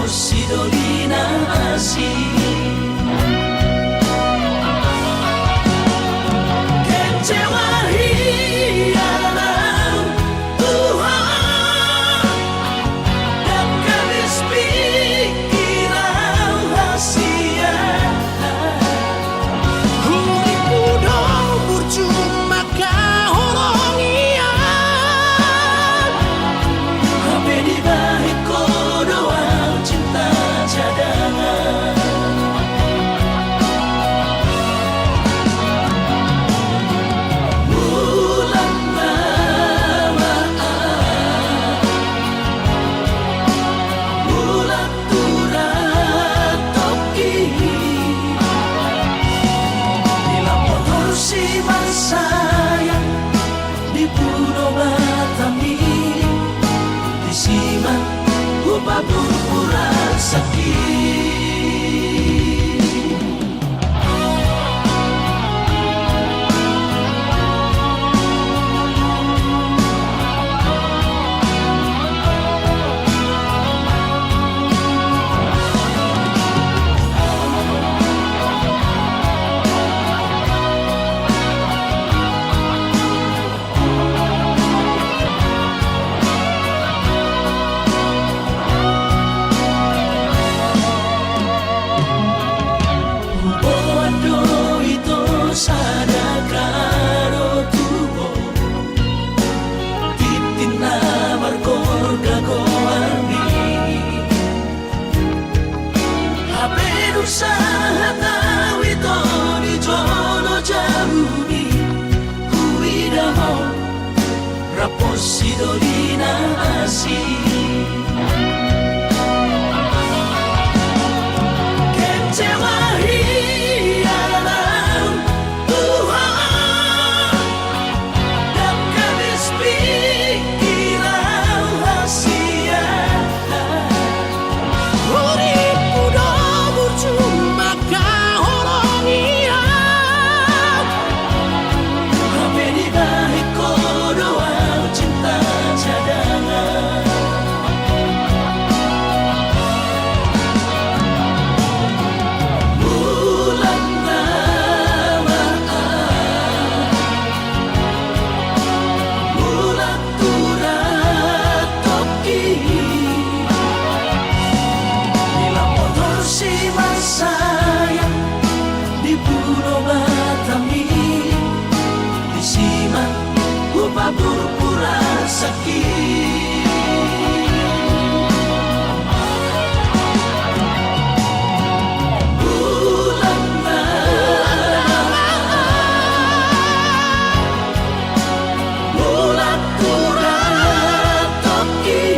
si dolina asih. Kecewa hilang Tuhan, dan garis pikiran rahasia. Kuning muda bercuma kahorong ian, habe di balik doang cinta cadangan. Pura-pura sakit. Usaha tahu itu di jono jauh ni huida mau raposi dolina asih. Kecewa hilang Tuhan, dan garis pikiran rahasia. Cuma kahorong ian, habe di balik doang cinta cadangan. Bulan Ramadan, bulan turat toki, bila motor si sayang di Pulau Batam ini disimak upah pura-pura sakit. Bulan Ramadan, bulan turat toki,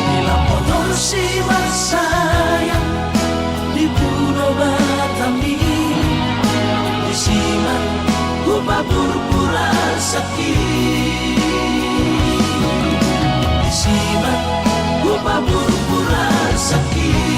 bila motor si sayang di Pulau Batam ini disimak upah pura-pura sakit. Disimak upah pura-pura sakit.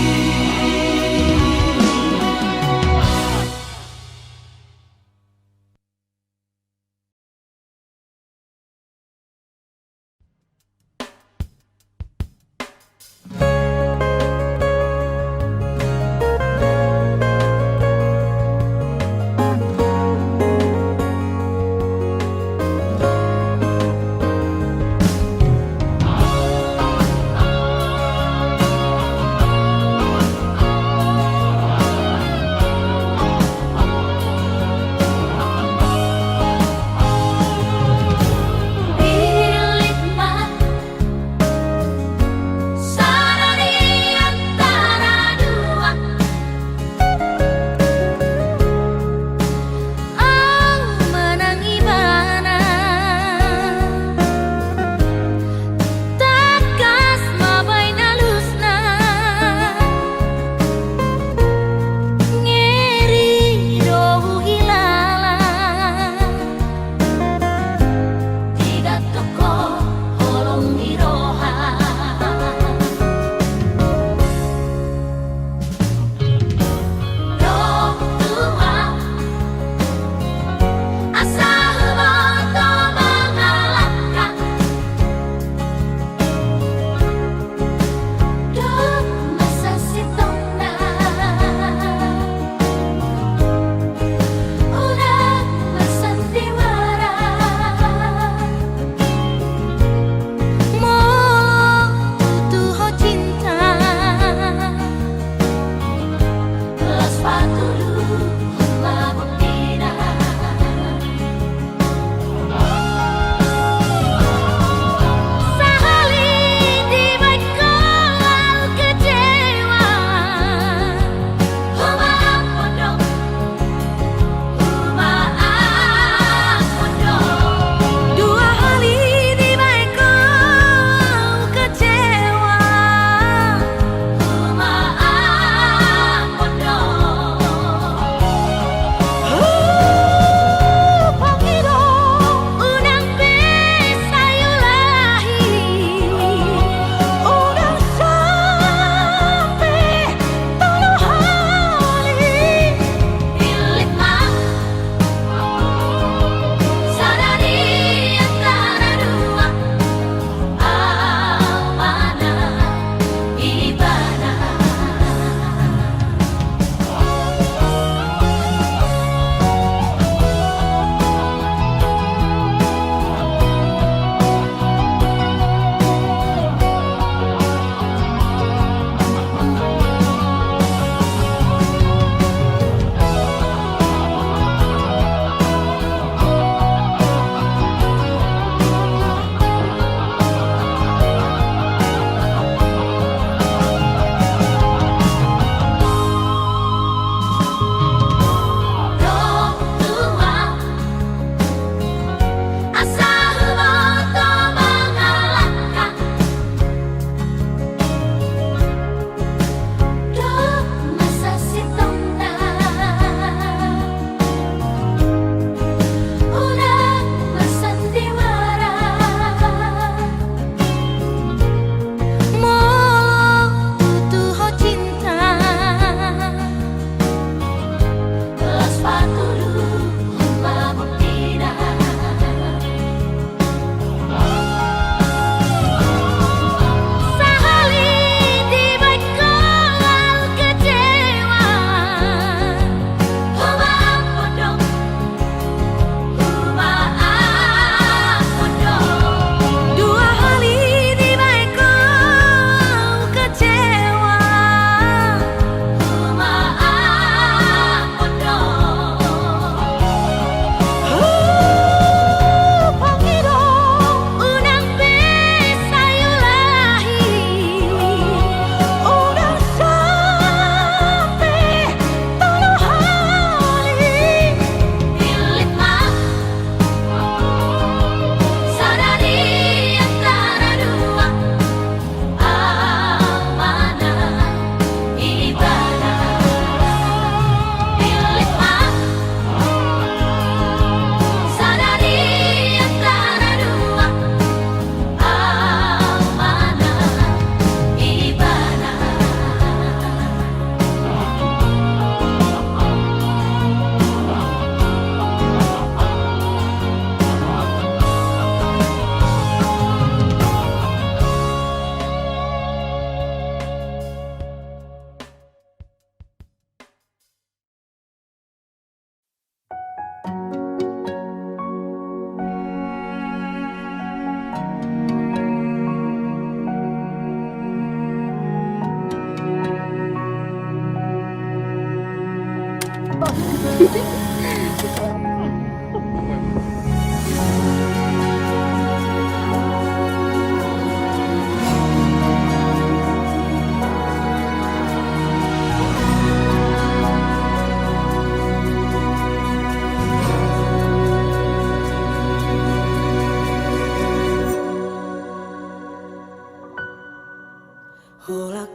Hola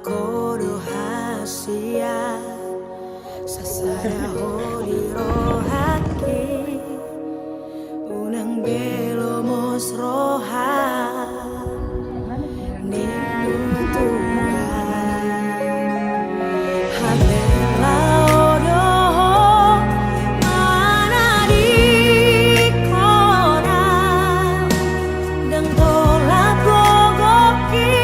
kodo hasia sasaya holi rohaki unang belo mos roha ninu Tuhan Hatela odo mana di kona dan tolak gogoki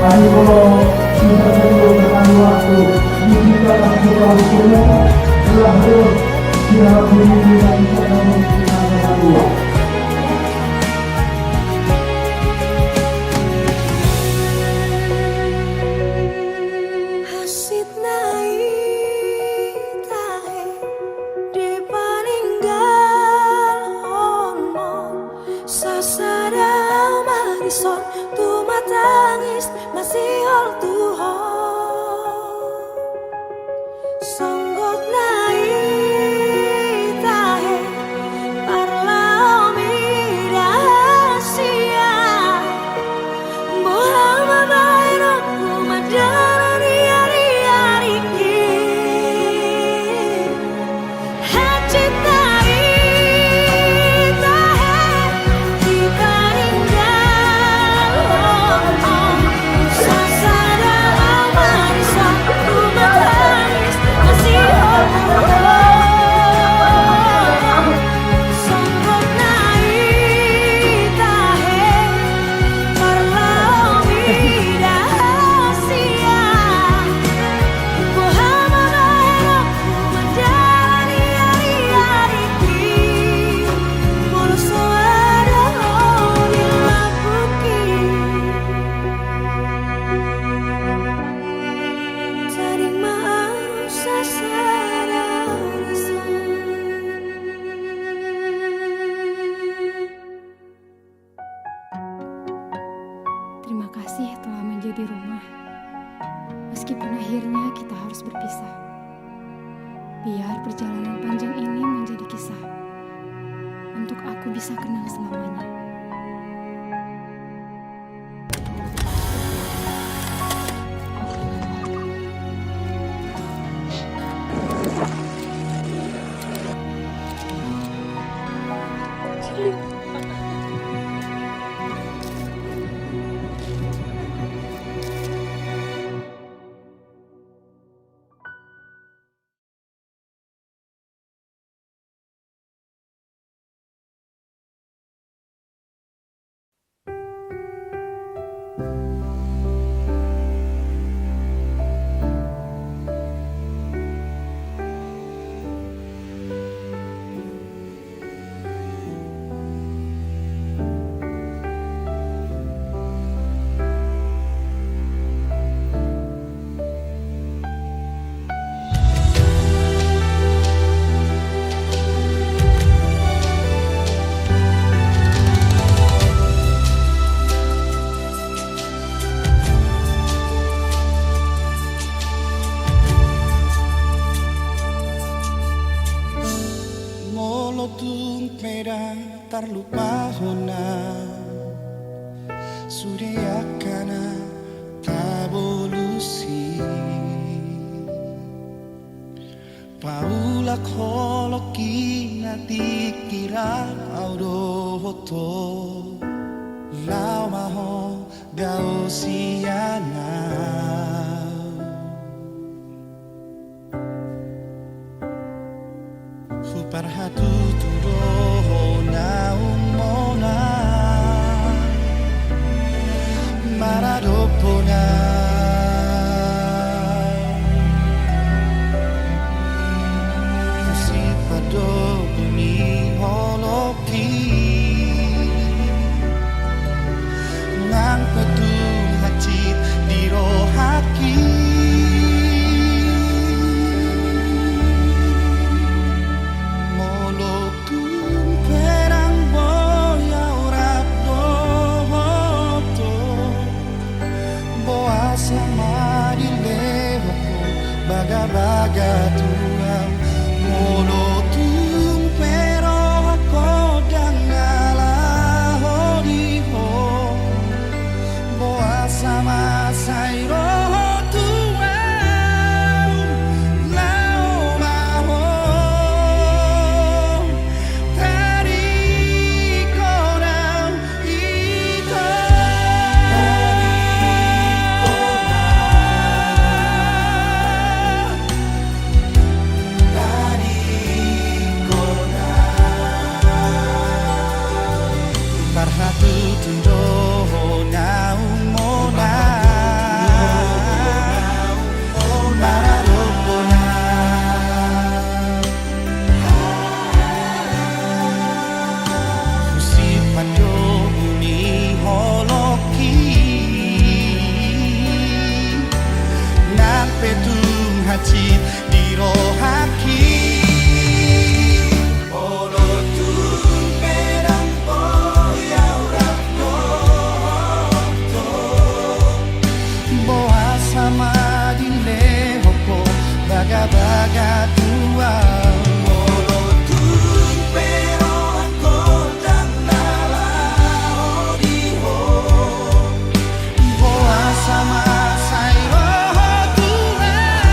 Kami kalau kita perlukan waktu, kita lakukan semua telah belum siap diri dan kita menggunakan ruang. Hasit naik tahe di paninggal homo sasada marison tu matangis masih hol tuho songgot naik tahe parla omida sia bohama bairo kumadana di hacit naik tahe di paninggal sasada marison tu matangis masih hol tuho songgot naik tahe parla omida sia bohama bairo kumadana di mulu suara dilakuki taring mau sasada rason. Terima kasih telah menjadi rumah. Meskipun akhirnya kita harus berpisah. Biar perjalanan panjang ini menjadi kisah. Untuk aku bisa kenal selamanya. terlupaho na Suryakana tabolusi Paula koloki na tikira auroto Lau maho gao siana Huparhatu turo na umona Maradopona Kusipado bumi holoki Nang petung hacit di rohaki Molotun perang boya urap dohoto Boa sama di lehoko baga-baga tuang Molotun pero ako dangala hodiho Boa sama sairo tuang Lao maho Parhatu turo na umona Maradopona Kusipado bumi holoki Nang petung hacit di rohaki Sama di lehoko baga-baga tua Molotun pero ako dangala hodiho Boa sama sairo tuang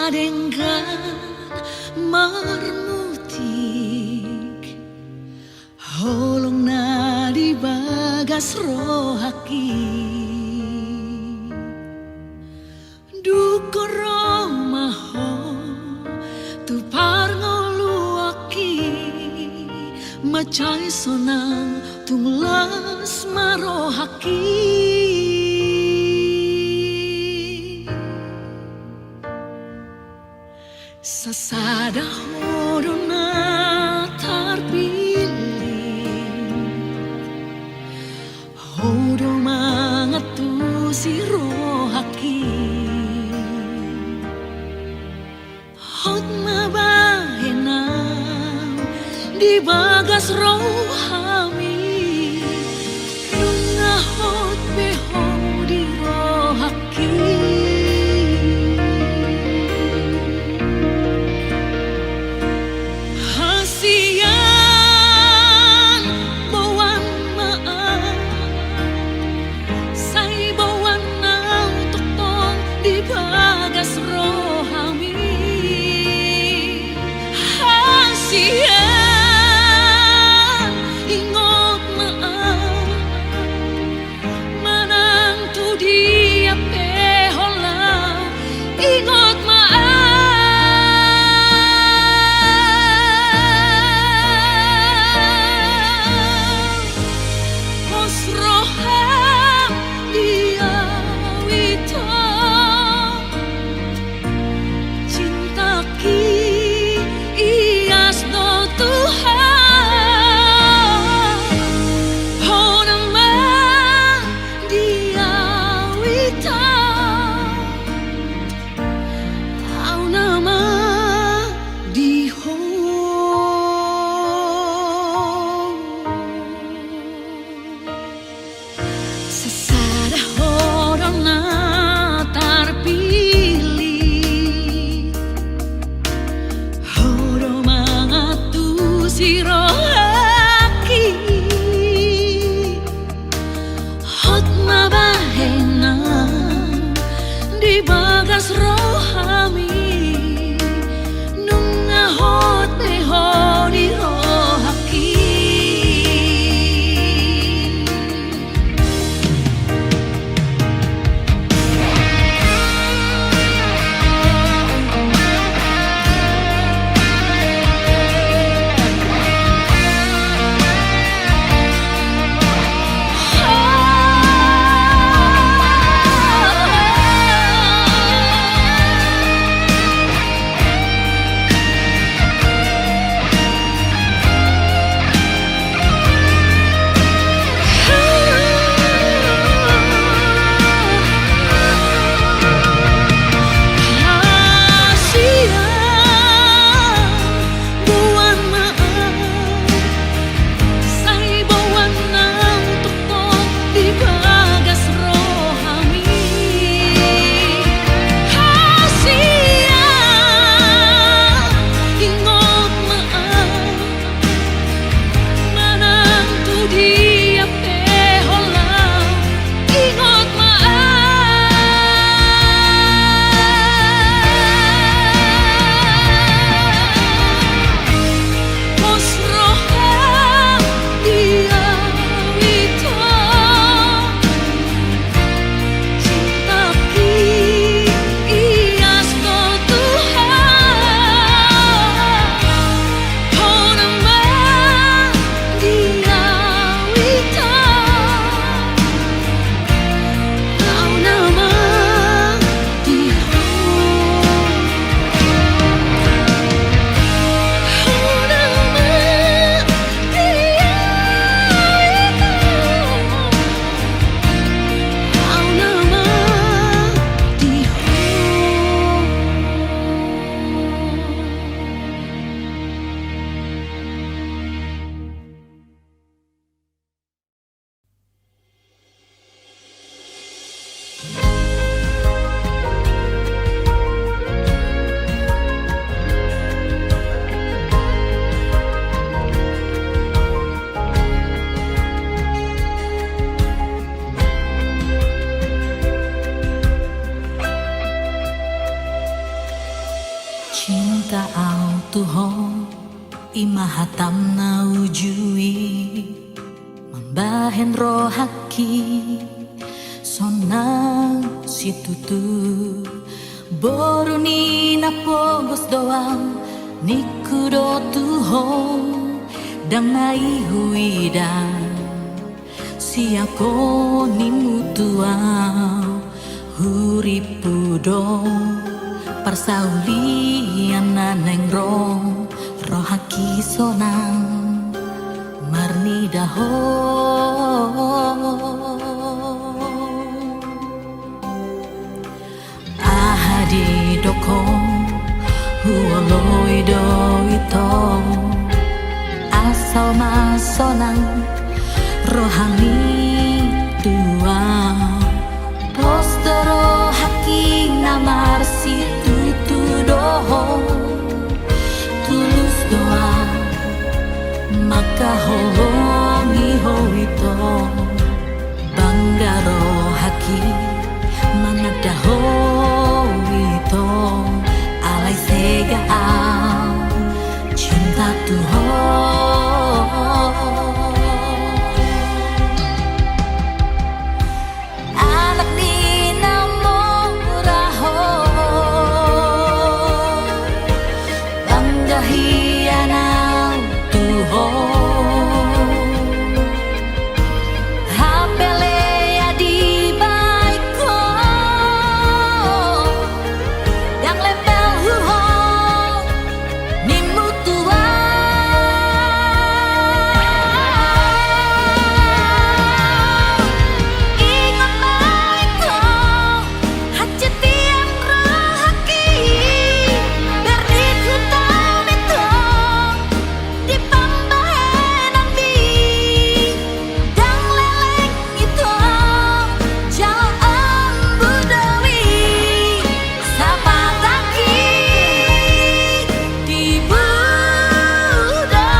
adenggan marmutik holong na di bagas rohaki dukoro maho tu parngoluaki macai sonang tunglas marohaki sasada hodona tarpilih hodo mangatu si rohaki hot mabahena di bagas rohami lunga hot beho di rohaki Cinta au tuho imahatam na ujui Mambahen rohaki sonang situtu Boruni na pogos doam nikudo tuho Dang naihuidan siako ni mutuau huripudo Parsaulian na nengrong rohaki sonang marnidaho Ahadi doko huoloi doito Asal masonang rohani tua Postoro haki namar situ doho Tulus doa maka holongi hoito Banggaro haki manada hoito Alai sega cinta Tuhan Anak Nina Moraho Bangga hiana Tuhan Hapele ya di baiko Yang lepel huho Nimu tua Ingat baiko Hajat tiap rohaki Berdit hutan itu Di pambahenan bi Dang leleng itu Jalan budawi Sapa taki Di budara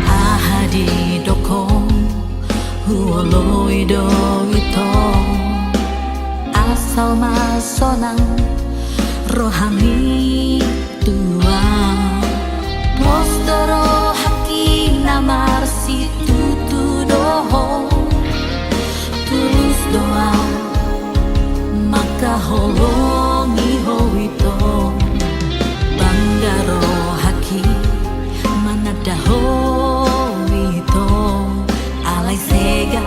Ahadi dokong huoloi doito Asal masonang rohani tua Postoro haki namar situ doho Tulus doa maka holongi hoito Banggaro haki manada hoito Alai sega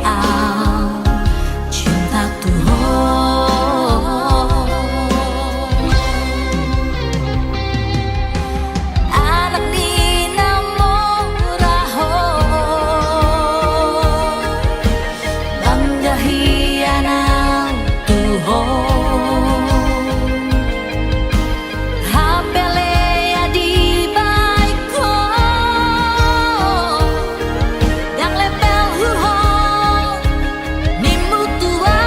cinta Tuhan Anak Nina Moraho Bangga hiana Tuhan Hapele ya di baiko Yang lepel huho Nimu tua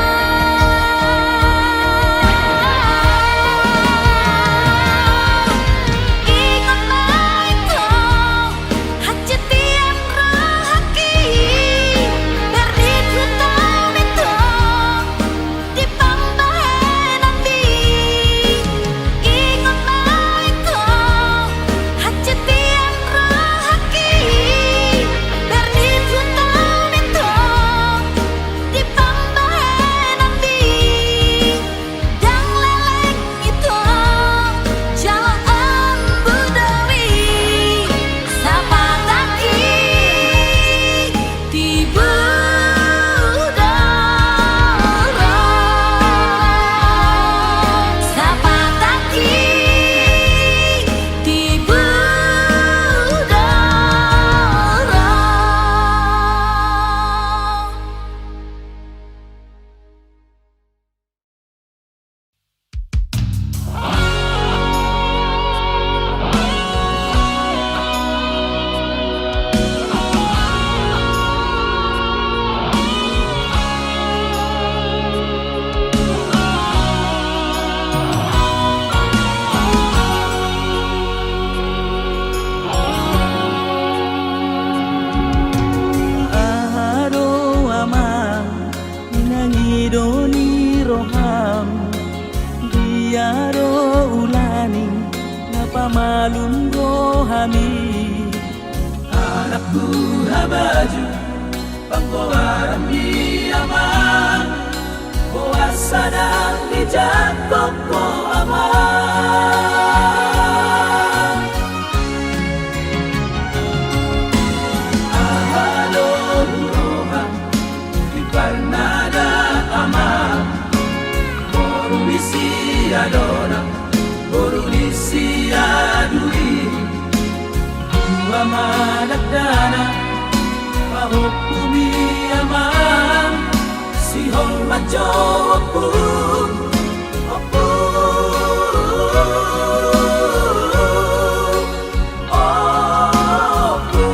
Ingat baiko Hajat tiap rohaki Berdit hutan itu Di pambahenan bi Ingat baiko Hajat tiap rohaki Berdit hutan itu Di pambahenan bi Dang leleng itu Jalan budawi Sapa taki Di budara Sapa taki Di budara panggoaran di aman kuasa dan dijatuh ko aman ahalo huroha di parnada aman borulisi adona borulisi adui managdana pahukumi aman sihong majo opu opu opu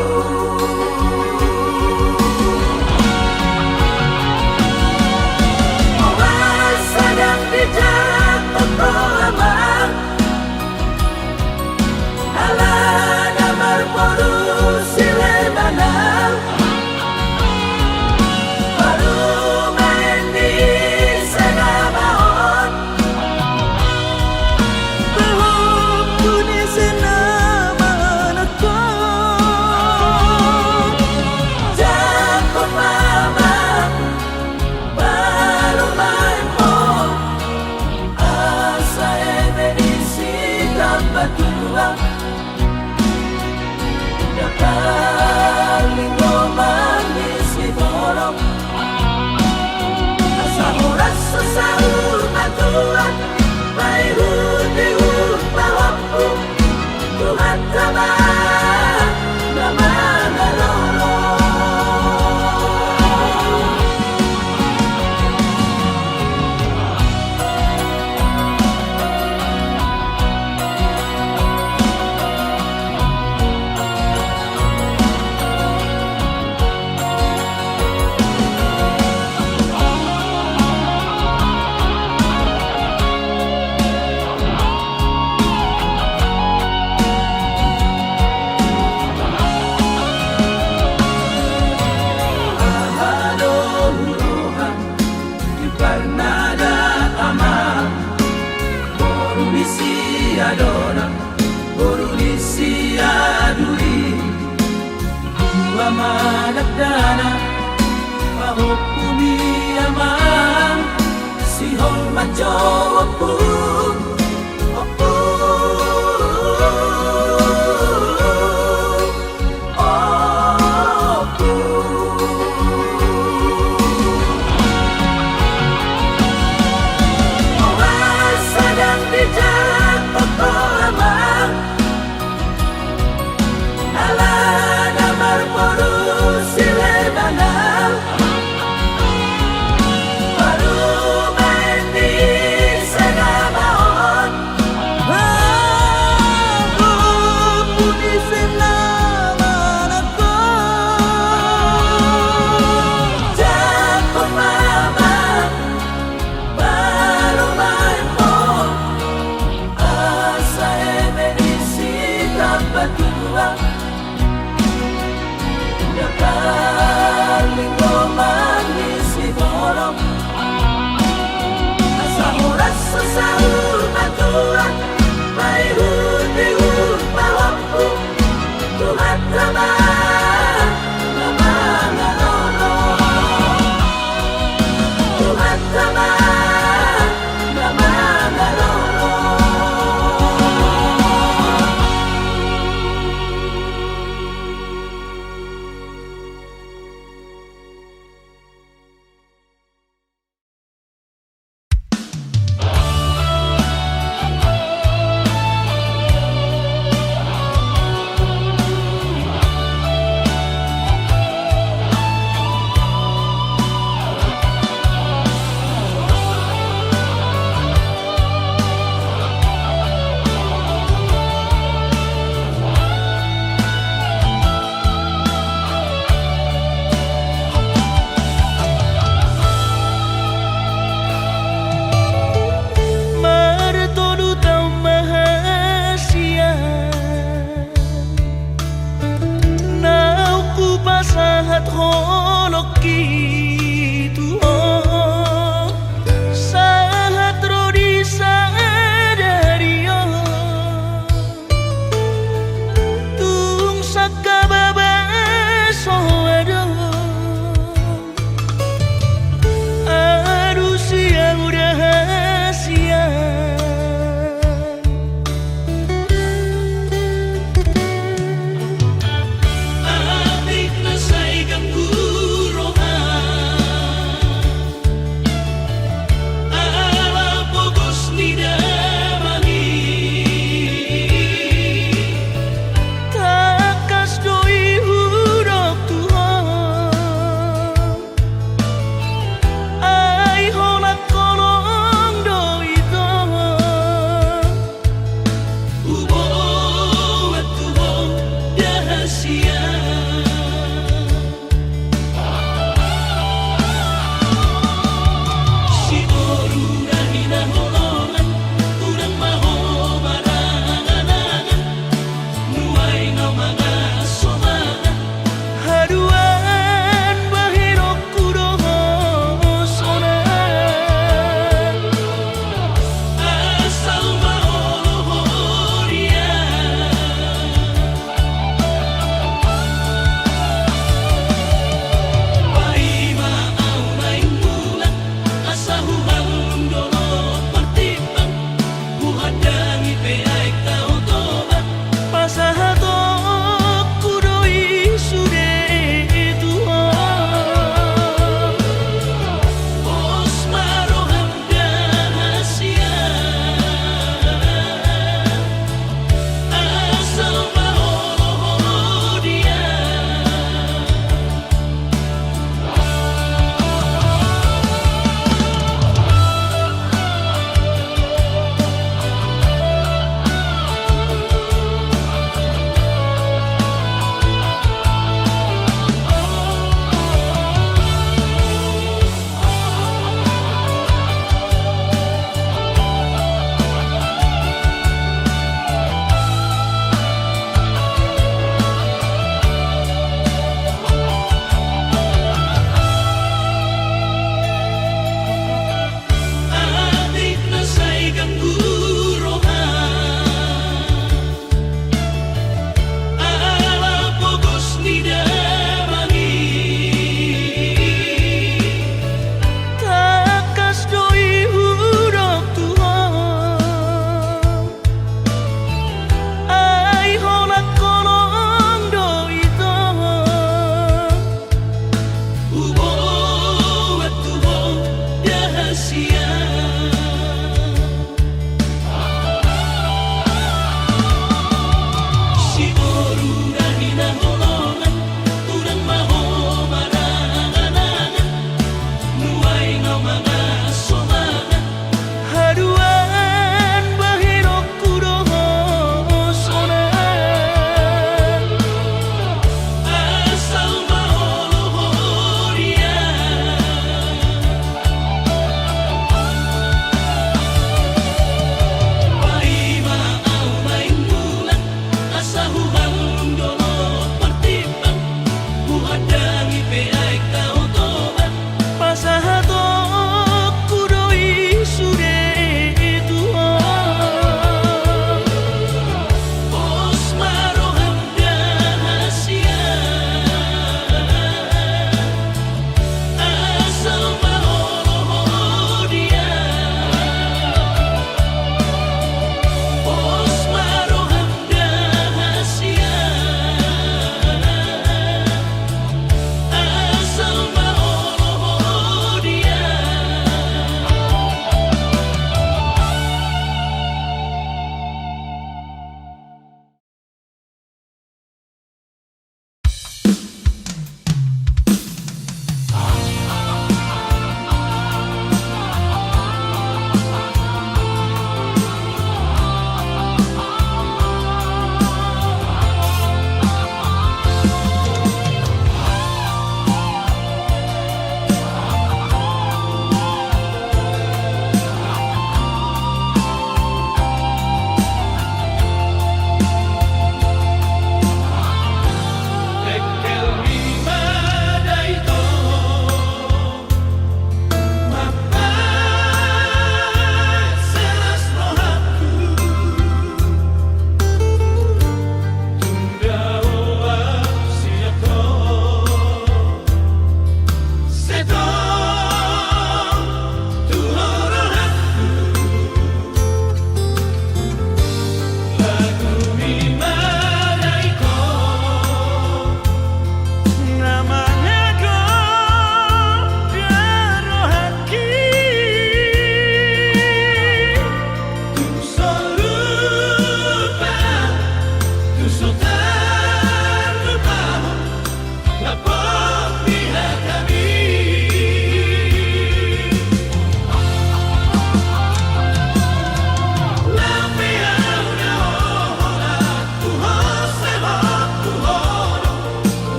awas sedang dijatuh ko aman ala damar poru silebanang baru main di senabaon bahwa kuni senamaan aku jatuh mama baru main mo asa edisi dapat tuang Linggo manis di borong asa oras sesahur matuan Baihud dihud bawampu Tuhan tabah nama nalolong managdana pahukumi aman sihong majo opu opu opu awas sedang dijatuh ko aman ala damar poru silebanang baru main di sana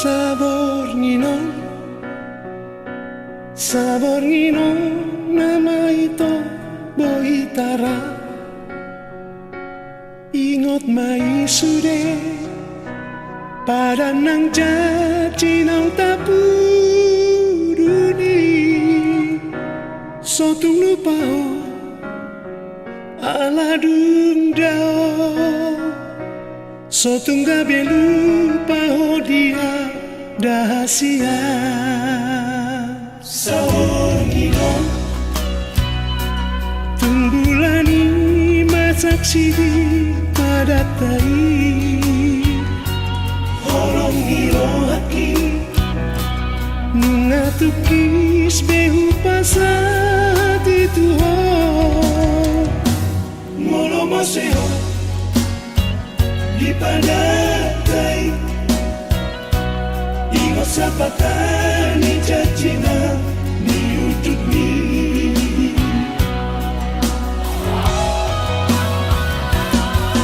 Sabor nginom nama itu bohitara ingot mai sude pada nang janji nang tapuruni sotung lupa ala dundao sotung gabe lupa dia dahasia sabor nginom tunggulani masak sidi pada tai horong ngiro haki nungatukis behu pasat itu ho molo maseo di pada tai ingat sapatani jajina ni udut ni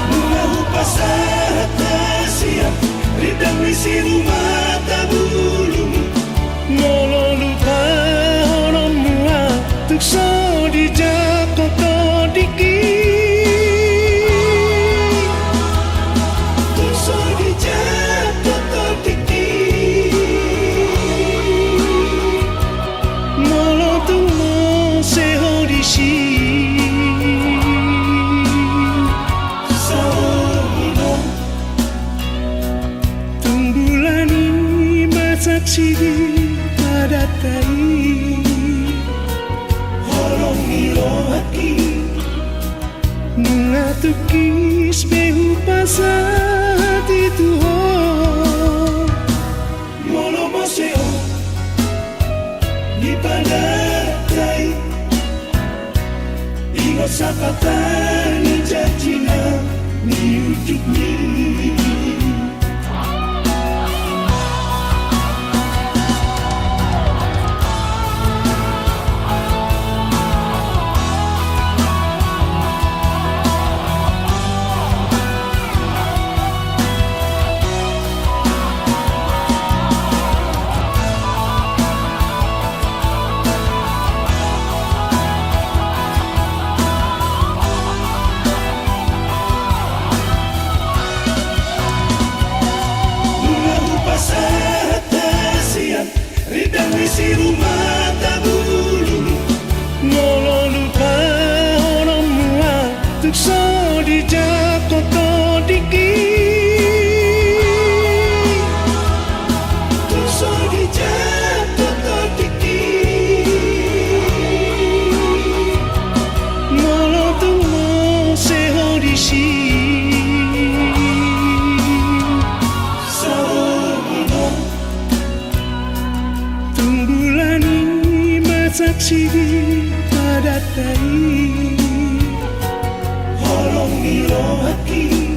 mengahu pasat siap ridang isi rumah tabulum molo lupa orang mua tuk so di jakoto diki tuk so di jakoto diki molo tuk mo seho di si sidi pada tai horong ngiro hati nungatukis behu pasat itu ho molo moseo di pada tai ingat sapatani jajina ni ujuk ni ridang isi rumah tabulu molo lupa orang mua tuk so di jakoto diki tuk so di jakoto diki molo tuk mo seho di si sidi pada tai horong ngiro hati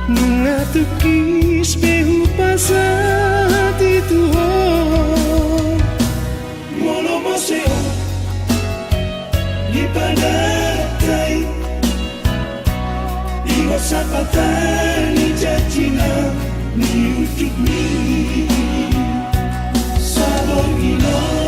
nungatukis behu pasat itu ho molo moseo di pada tai ingat sapatani jajina ni ujuk ni sabor nginom.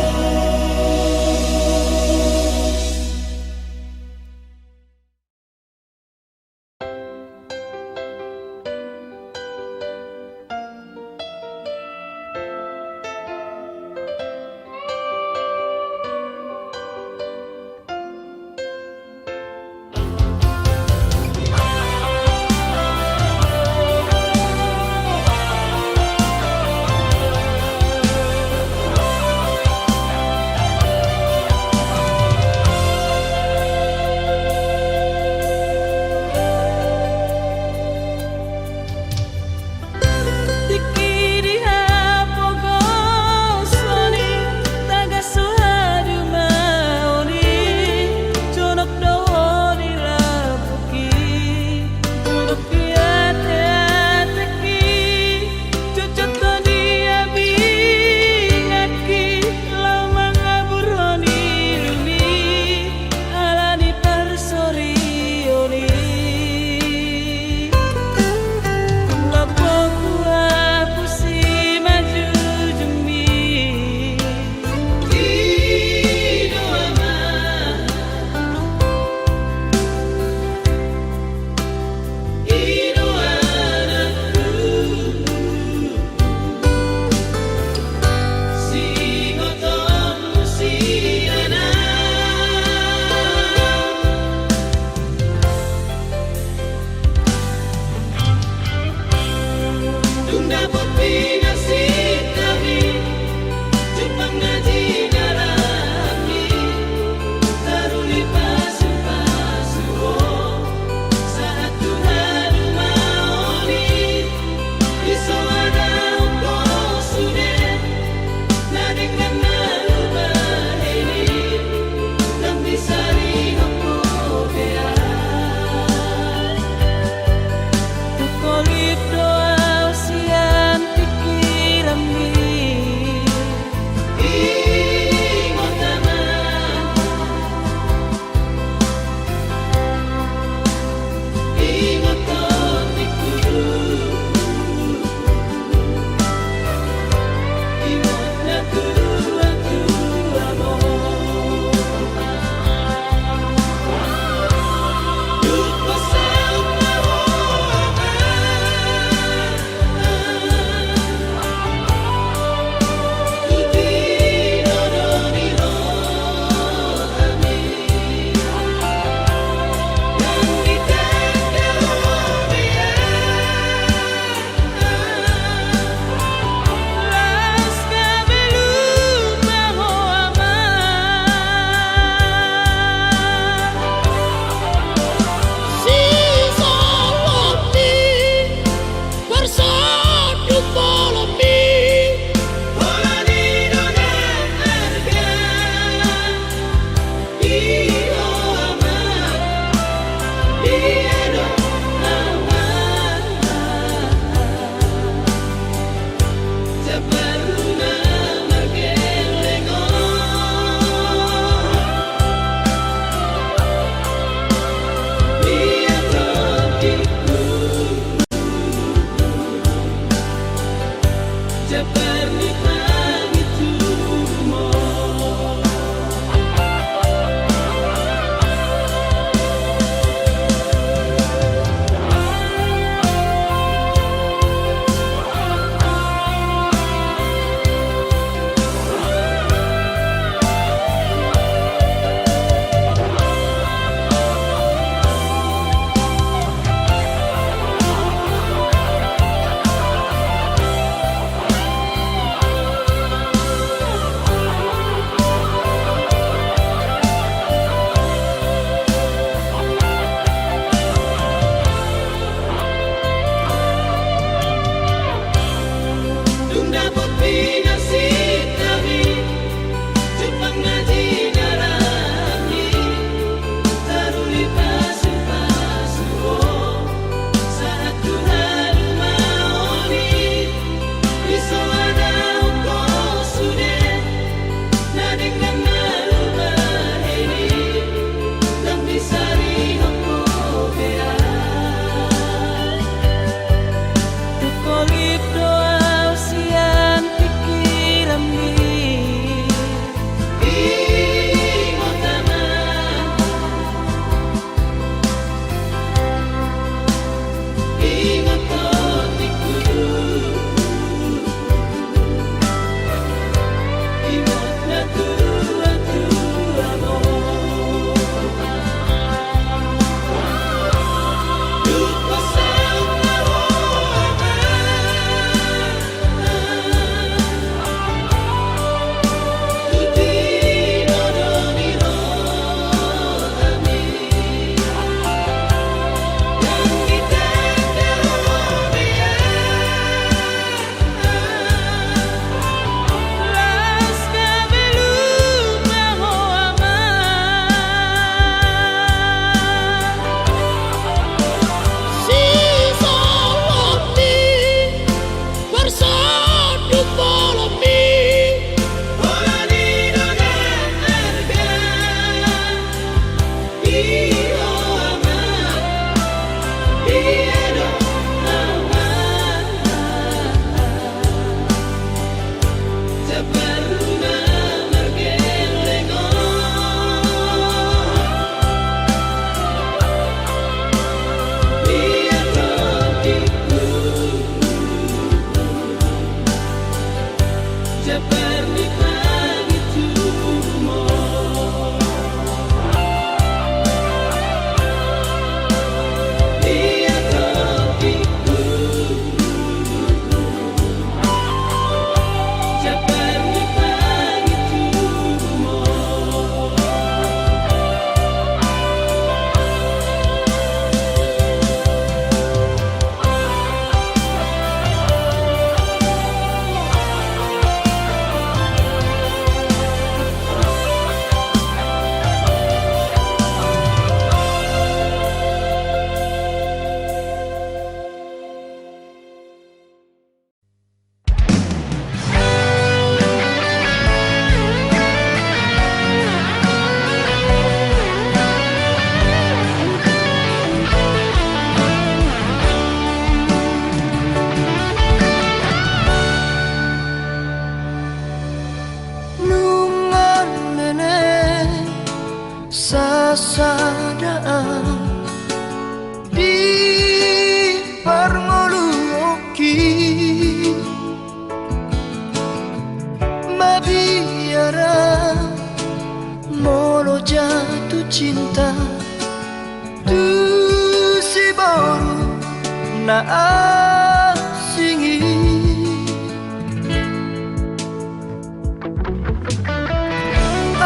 naasingi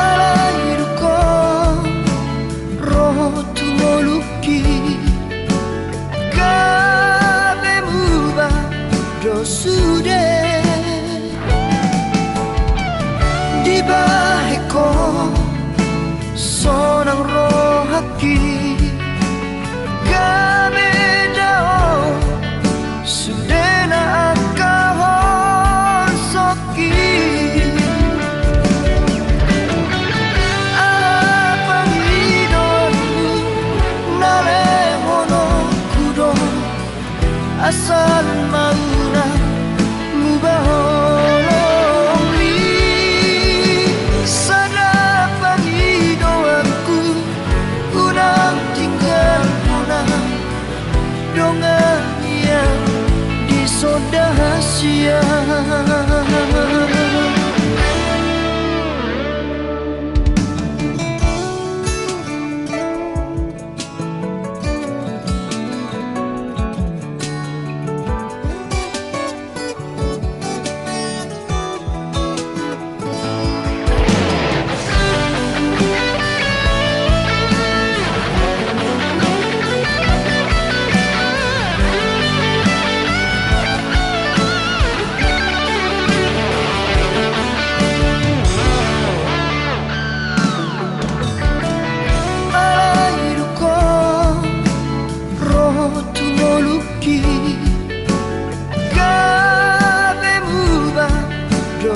alairu ko roho tumoluki kabemu ba dosude di baheko sonang rohaki kami dao sudena akahon soki apang idonmu nalehono kudo asal mauna mubahong li sana pangidoanku unang tinggal punah dongan yang disodahasia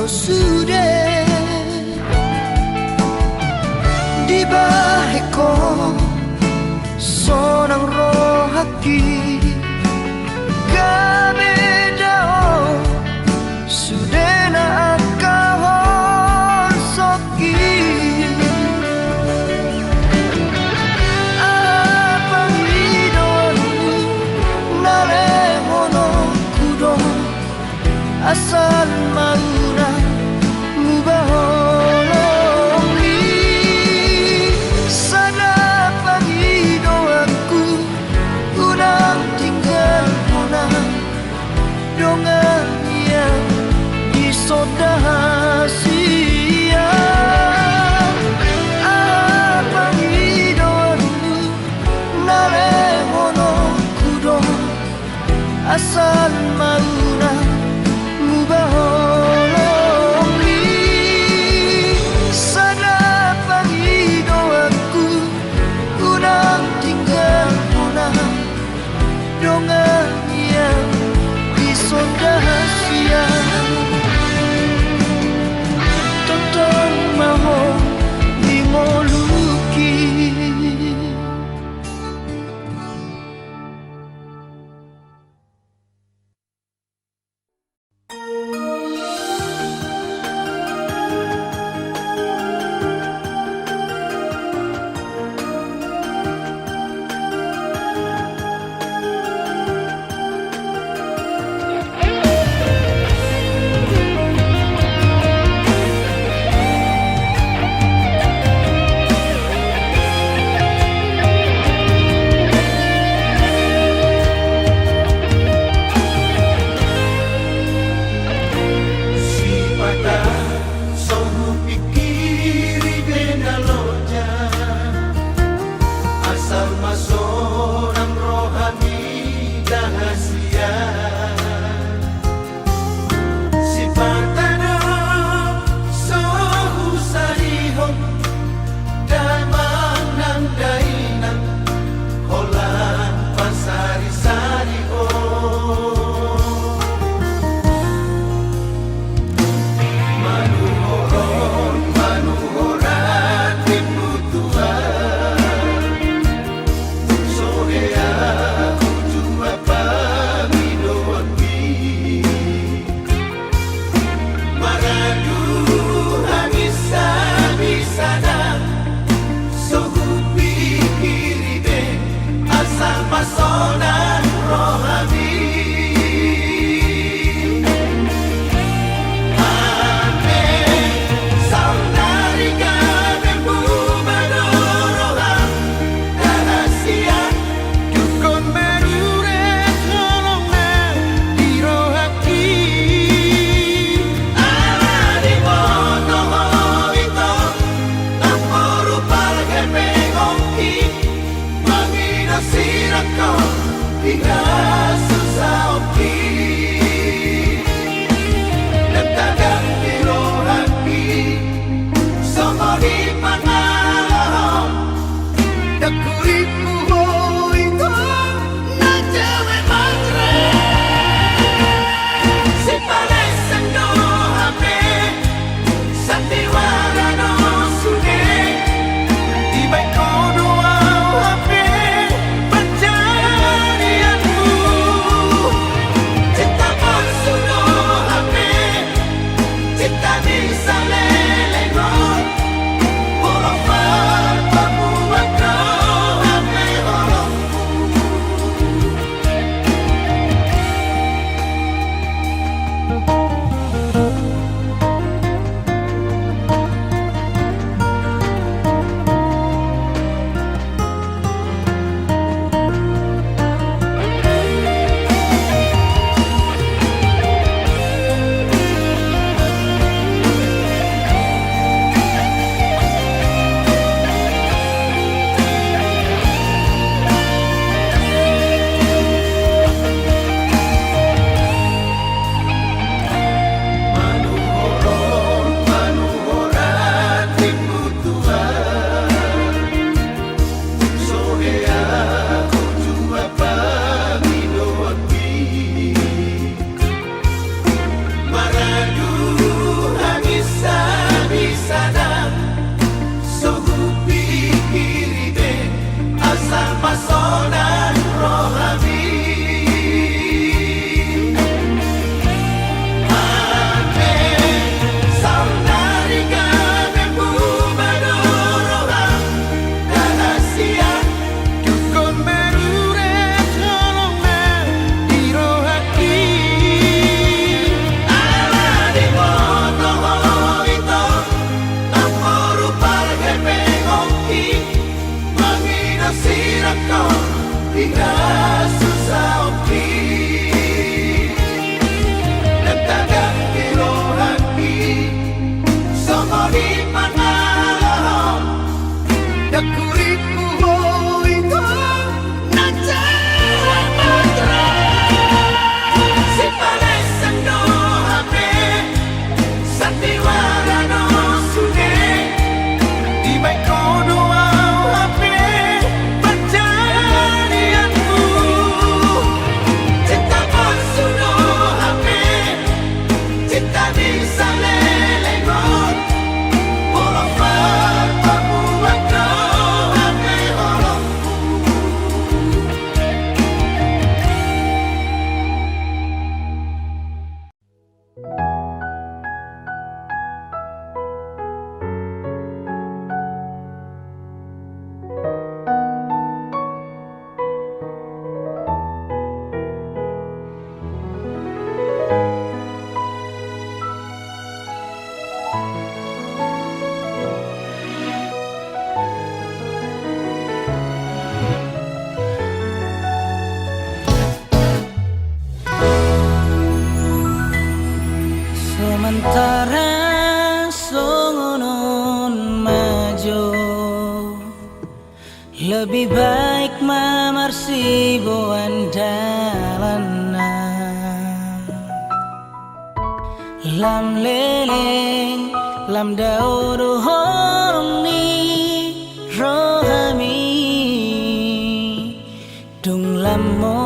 sude di baheko sonang rohaki kami dao sudena akahon soki apang idonmu nalehono kudo asal mauna mubahong li sana pangidoanku unang tinggal punah dongan yang disodahasia apang idonmu nalehono kudo asal mauna mubahong li sana pangidoanku unang tinggal punah dongan yang disodahasia totong maho mingoluki sirako hingga susah oki nagtagang biro hati songo di pangalam nakuripu ho ito na jawe matre si palesan no hape sa tiwala no suge iba'y kono ang hape pagdarianmu cinta konsuno hape cinta di sa lelengon walang pagpamuwag ko hape orongmu manuhoran timutuan sohe aku jua panginoati maradu hangisa-bisana sohupi kiribe asal pasonan rohami saudari kami badoroha rahasia dukun berure tolongan di rohati ala di moto itu namporo parge pengoki mangina sirako hingga susah oki nagtagang biro hati songo di pangalam nakuripu ho ito na jawa matre si palesan no hape sa tiwala no suge iba'y kono ang hape pagdarianmu cinta konsuno hape cinta di sa lelengon walang pagpamuwag ko hape orongmu Sementara songonon maju lebih baik mamarsi buandalana lam leleng lam daudu horni rohami dung lam mo